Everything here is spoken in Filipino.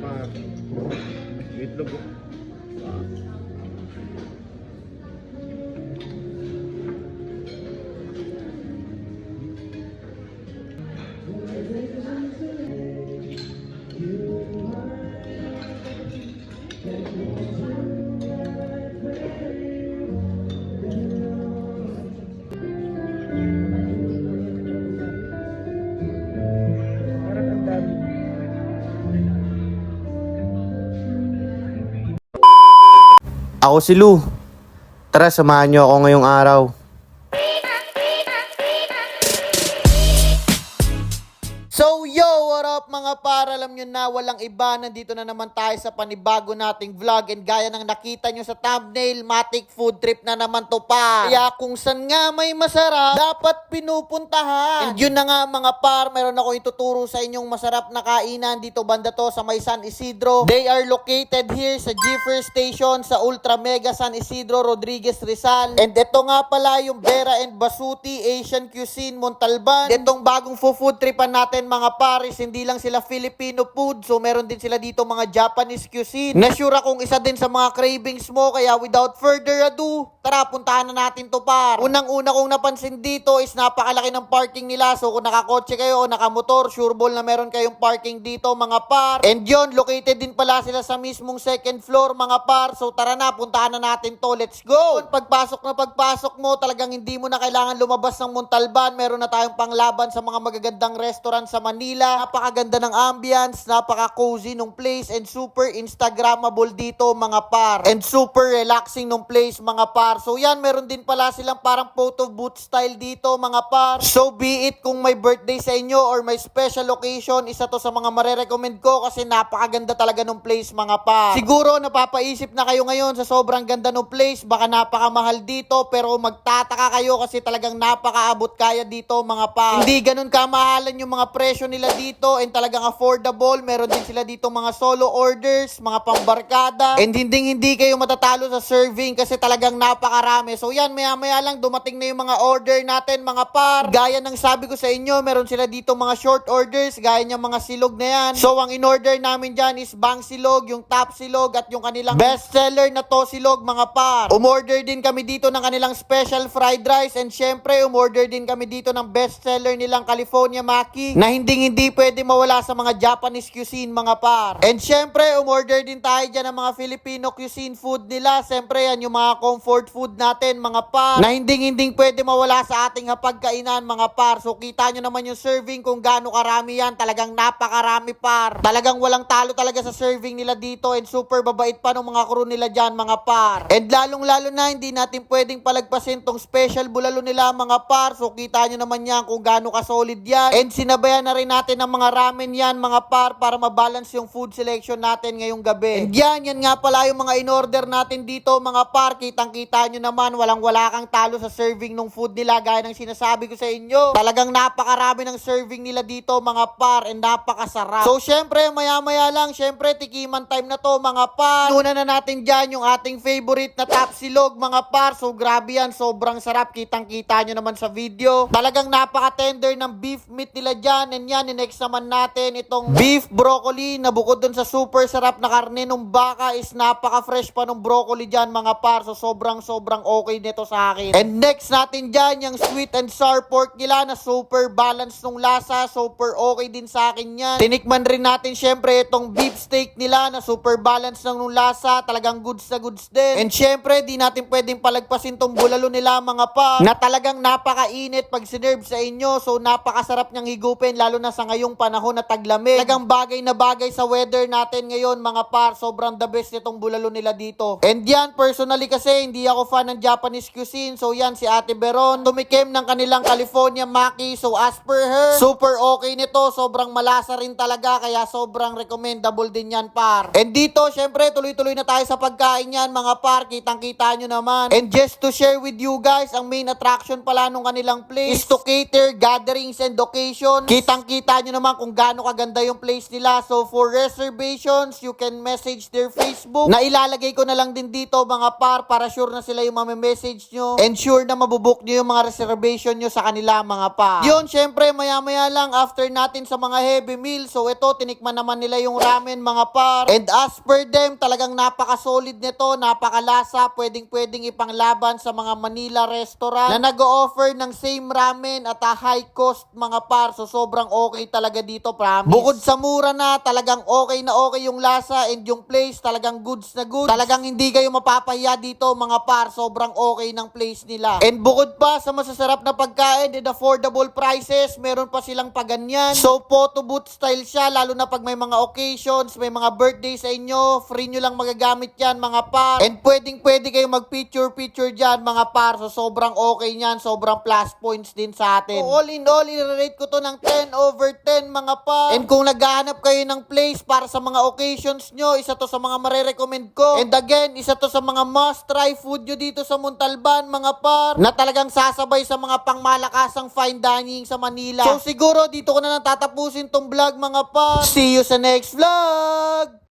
par. Itlog. Parang ang dami. Ako si Lou. Tara, samahan niyo ako ngayong araw. So yo, what up mga par? Alam nyo na, walang iba. Nandito na naman tayo sa panibago nating vlog. And gaya ng nakita nyo sa thumbnail, matik food trip na naman to pa. Kaya kung saan nga may masarap, dapat pinupuntahan. And yun na nga mga par, meron ako ituturo sa inyong masarap na kainan dito banda to sa may San Isidro. They are located here sa G1 Station sa Ultra Mega San Isidro, Rodriguez, Rizal. And ito nga pala yung Vera and Basuti Asian Cuisine Montalban. Itong bagong food tripan natin mga pares, hindi lang sila Filipino food, so meron din sila dito mga Japanese cuisine. Na-sure akong isa din sa mga cravings mo, kaya without further ado, tara puntahan na natin to par. Unang-una kong napansin dito is napakalaki ng parking nila, so kung nakakotse kayo o nakamotor, sureball na meron kayong parking dito mga par. And yun, located din pala sila sa mismong second floor mga par, so tara na, puntahan na natin to, let's go! Pagpasok mo, talagang hindi mo na kailangan lumabas ng Montalban, meron na tayong panglaban sa mga magagandang restaurant sa Manila. Napakaganda ng ambience, napaka-cozy nung place, and super Instagrammable dito mga par. And super relaxing nung place mga par. So yan, meron din pala silang parang photo booth style dito mga par. So be it kung may birthday sa inyo or may special occasion, isa to sa mga marerecommend ko kasi napakaganda talaga nung place mga par. Siguro napapaisip na kayo ngayon sa sobrang ganda nung place, baka napakamahal dito, pero magtataka kayo kasi talagang napakaabot kaya dito mga par. Hindi ganun kamahalan yung mga presyo nila dito, and talagang affordable. Meron din sila dito mga solo orders, mga pambarkada, and hindi kayo matatalo sa serving kasi talagang napakarami. So yan, maya lang dumating na yung mga order natin mga par. Gaya ng sabi ko sa inyo, meron sila dito mga short orders, gaya ng mga silog na yan. So ang in-order namin dyan is bang silog, yung top silog, at yung kanilang best seller na to silog mga par. Umorder din kami dito ng kanilang special fried rice, and syempre umorder din kami dito ng best seller nilang California Maki na hindi pwede mawala sa mga Japanese cuisine mga par. And syempre, umorder din tayo dyan ng mga Filipino cuisine food nila. Syempre, yan yung mga comfort food natin mga par na hindi pwede mawala sa ating hapagkainan mga par. So kita nyo naman yung serving kung gaano karami yan. Talagang napakarami par. Talagang walang talo talaga sa serving nila dito, and super babait pa ng mga crew nila dyan mga par. And lalong-lalo na hindi natin pwedeng palagpasin tong special bulalo nila mga par. So kita nyo naman yan kung gaano ka-solid yan. And sinabayan na rin natin ng mga ramen yan mga par para mabalance yung food selection natin ngayong gabi. And yan nga pala yung mga in-order natin dito mga par. Kitang-kita nyo naman, walang-wala kang talo sa serving ng food nila gaya ng sinasabi ko sa inyo. Talagang napakarami ng serving nila dito mga par, and napakasarap. So syempre, maya-maya lang, syempre tikiman time na to mga par. Tuna na natin dyan yung ating favorite na top silog mga par. So grabe yan, sobrang sarap. Kitang-kita nyo naman sa video. Talagang napaka-tender ng beef meat nila dyan. And yan, next naman natin itong beef broccoli na bukod dun sa super sarap na karne ng baka is napaka-fresh pa ng broccoli dyan mga par. So sobrang okay nito sa akin. And next natin dyan yung sweet and sour pork nila na super balanced nung lasa. Super okay din sa akin yan. Tinikman rin natin syempre itong beef steak nila na super balanced nung lasa. Talagang goods na goods din. And syempre, di natin pwedeng palagpasin tong bulalo nila mga par na talagang napakainit pag sinerve sa inyo. So napakasarap niyang higupin lalo na sa ngayong panahon na taglamig. Talagang bagay na bagay sa weather natin ngayon mga par. Sobrang the best nitong bulalo nila dito. And yan, personally kasi hindi ako fan ng Japanese cuisine. So yan, si Ate Beron tumikim ng kanilang California Maki. So as per her, super okay nito. Sobrang malasa rin talaga, kaya sobrang recommendable din yan par. And dito, syempre, tuloy-tuloy na tayo sa pagkain yan mga par. Kitang-kita nyo naman. And just to share with you guys, ang main attraction pala nung kanilang place is to cater gatherings and occasions. Kitang-kita nyo naman kung gaano gaano kaganda yung place nila. So for reservations, you can message their Facebook. Na ilalagay ko na lang din dito mga par para sure na sila yung message nyo. And sure na mabubook nyo yung mga reservation nyo sa kanila mga par. Yun, syempre maya-maya lang after natin sa mga heavy meal. So ito, tinikman naman nila yung ramen mga par. And as per them, talagang napaka-solid nito, napakalasa. Pwedeng ipanglaban sa mga Manila restaurant na nag-o-offer ng same ramen at a high cost mga par. So sobrang okay talaga dito, promise. Bukod sa mura na, talagang okay na okay yung lasa and yung place talagang goods na goods. Talagang hindi kayo mapapahiya dito mga par. Sobrang okay ng place nila. And bukod pa sa masasarap na pagkain and affordable prices, meron pa silang paganyan. So photo booth style siya, lalo na pag may mga occasions, may mga birthday sa inyo, free nyo lang magagamit yan mga par. And pwede kayo mag-picture dyan mga par. So sobrang okay niyan, sobrang plus points din sa atin. So all in all, i-rate ko to ng 10/10 mga par. And kung naghahanap kayo ng place para sa mga occasions nyo, isa to sa mga marerecommend ko. And again, isa to sa mga must try food nyo dito sa Montalban mga par, na talagang sasabay sa mga pangmalakasang fine dining sa Manila. So siguro dito ko na lang tatapusin tong vlog mga par. See you sa next vlog!